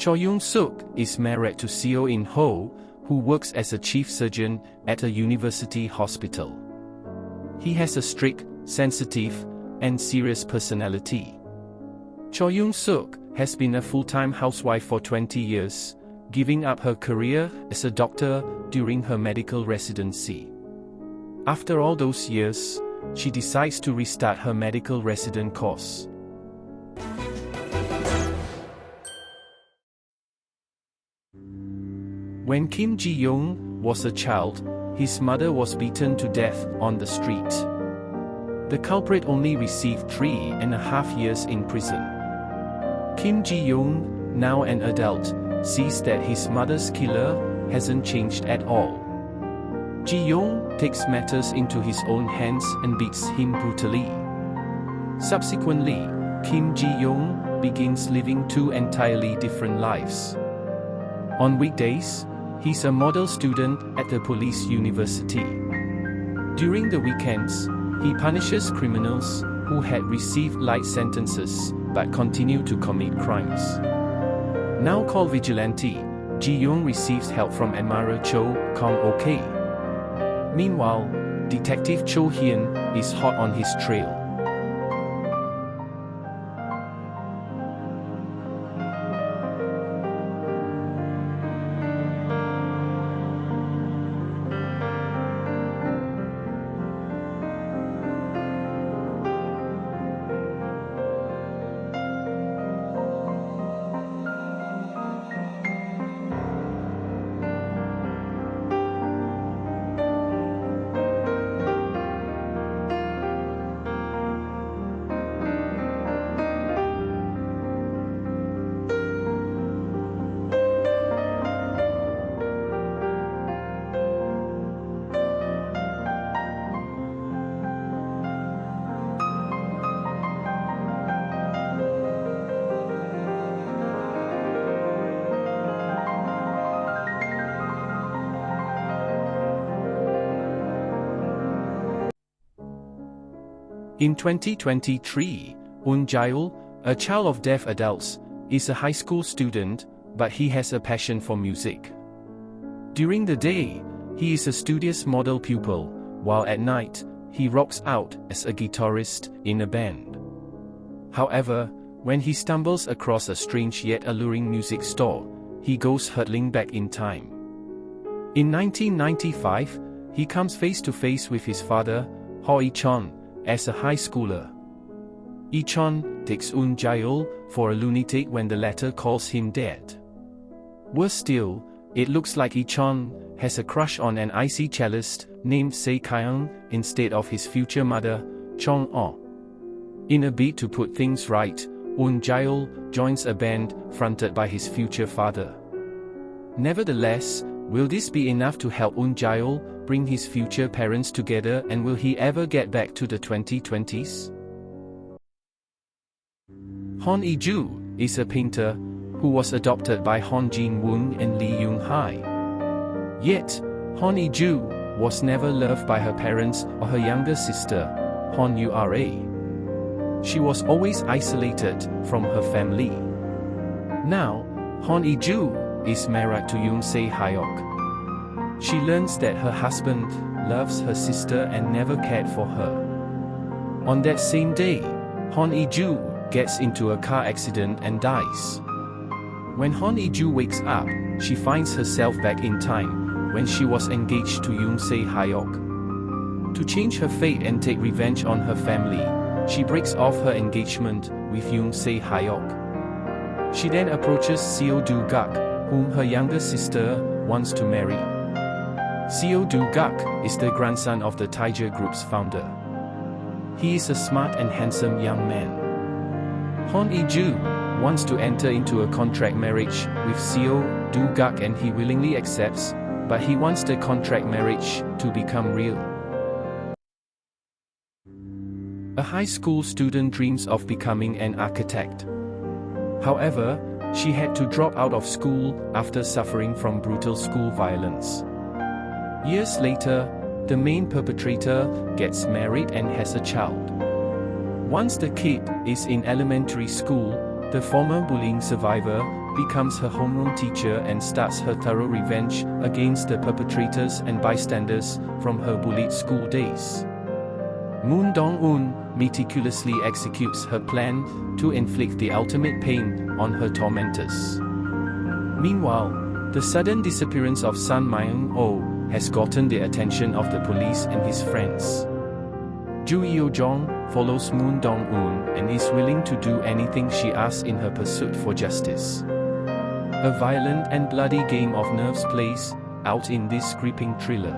Cho Yoon-suk is married to Seo In-ho, who works as a chief surgeon at a university hospital. He has a strict, sensitive, and serious personality. Cho Yoon-suk has been a full-time housewife for 20 years, giving up her career as a doctor during her medical residency. After all those years, she decides to restart her medical resident course. When Kim Ji-young was a child, his mother was beaten to death on the street. The culprit only received 3.5 years in prison. Kim Ji-young, now an adult, sees that his mother's killer hasn't changed at all. Ji-young takes matters into his own hands and beats him brutally. Subsequently, Kim Ji-young begins living two entirely different lives. On weekdays, he's a model student at the police university. During the weekends, he punishes criminals who had received light sentences but continue to commit crimes. Now called Vigilante, Ji-young receives help from admirer Cho Kong-ok. Meanwhile, Detective Cho Hyun is hot on his trail. In 2023, Eun Jae-ul, a child of deaf adults, is a high school student, but he has a passion for music. During the day, he is a studious model pupil, while at night, he rocks out as a guitarist in a band. However, when he stumbles across a strange yet alluring music store, he goes hurtling back in time. In 1995, he comes face to face with his father, Ho Lee-chon, as a high schooler. Lee-chon takes Eun Jae-ul for a lunatic when the latter calls him dad. Worse still, it looks like Lee-chon has a crush on an icy cellist named Se Kyung instead of his future mother, Chong-oh. In a bid to put things right, Eun Jae-ul joins a band fronted by his future father. Nevertheless, will this be enough to help Eun Jae-ul bring his future parents together, and will he ever get back to the 2020s? Hon Lee-ju is a painter who was adopted by Hon Jin-woon and Lee Young-hae. Yet, Hon Lee-ju was never loved by her parents or her younger sister, Hon Ura. She was always isolated from her family. Now, Hon Lee-ju is married to Yoon Se-hyuk. She learns that her husband loves her sister and never cared for her. On that same day, Hon Lee-ju gets into a car accident and dies. When Hon Lee-ju wakes up, she finds herself back in time, when she was engaged to Yoon Se-hyuk. To change her fate and take revenge on her family, she breaks off her engagement with Yoon Se-hyuk. She then approaches Seo Do-guk, whom her younger sister wants to marry. Seo Do-guk is the grandson of the Tiger Group's founder. He is a smart and handsome young man. Hon Lee-ju wants to enter into a contract marriage with Seo Do-guk, and he willingly accepts, but he wants the contract marriage to become real. A high school student dreams of becoming an architect. However, she had to drop out of school after suffering from brutal school violence. Years later, the main perpetrator gets married and has a child. Once the kid is in elementary school, The former bullying survivor becomes her homeroom teacher and starts her thorough revenge against the perpetrators and bystanders from her bullied school days. Moon Dong-un meticulously executes her plan to inflict the ultimate pain on her tormentors. Meanwhile, the sudden disappearance of Sun Myung-oh has gotten the attention of the police and his friends. Ju Yeo-jong follows Moon Dong-un and is willing to do anything she asks in her pursuit for justice. A violent and bloody game of nerves plays out in this gripping thriller.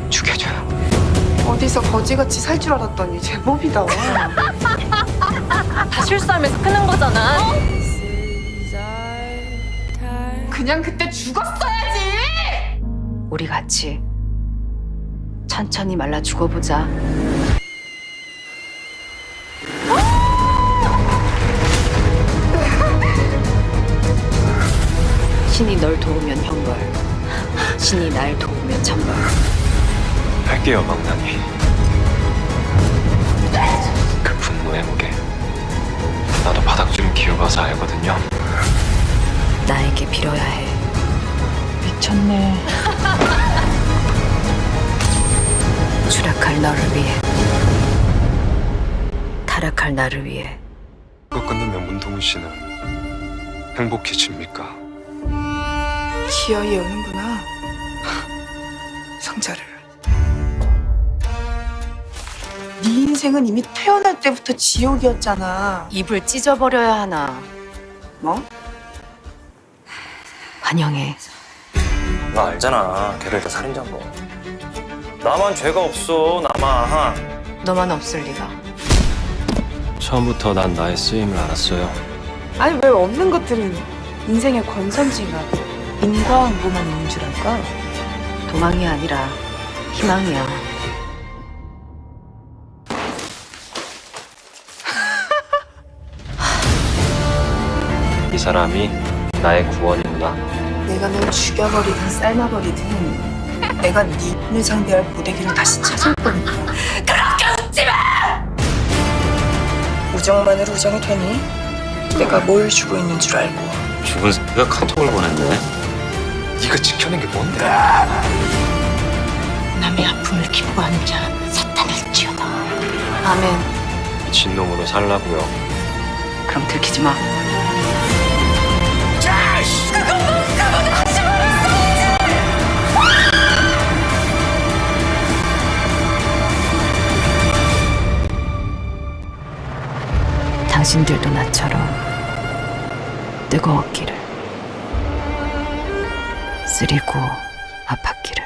죽여줘요. 어디서 거지같이 살 줄 알았더니 제법이다. 다 실수하면서 크는 거잖아. 그냥 그때 죽었어야지! 우리 같이 천천히 말라 죽어보자. 신이 널 도우면 형벌, 신이 날 도우면 천벌. 할게요, 망나니. 그 분노의 무게. 나도 바닥 좀 기어봐서 알거든요. 나에게 빌어야 해. 미쳤네. 추락할 너를 위해, 타락할 나를 위해. 그거 끝나면 문동훈 씨는 행복해집니까? 기어이 여는구나. 상자를. 네 인생은 이미 태어날 때부터 지옥이었잖아. 입을 찢어버려야 하나. 뭐? 환영해. 너 알잖아. 걔를 다 살인자인 거. 나만 죄가 없어. 나만. 너만 없을 리가. 처음부터 난 나의 쓰임을 알았어요. 아니 왜 없는 것들은 인생의 권선징악, 인과응보만 있는 줄 알까? 도망이 아니라 희망이야. 이 사람이 나의 구원이구나. 내가 널 죽여버리든 삶아버리든 내가 네를 상대할 고데기를 다시 찾을 거니까. 그렇게 웃지 마! 우정만으로 우정이 되니? 내가 뭘 주고 있는 줄 알고. 죽은 새가 카톡을 보냈네. 네가 지켜낸 게 뭔데? 남의 아픔을 기뻐하는 자 사탄을 지어다. 아멘. 미친 놈으로 살라고요. 그럼 들키지 마. 당신들도 나처럼 뜨거웠기를, 쓰리고 아팠기를.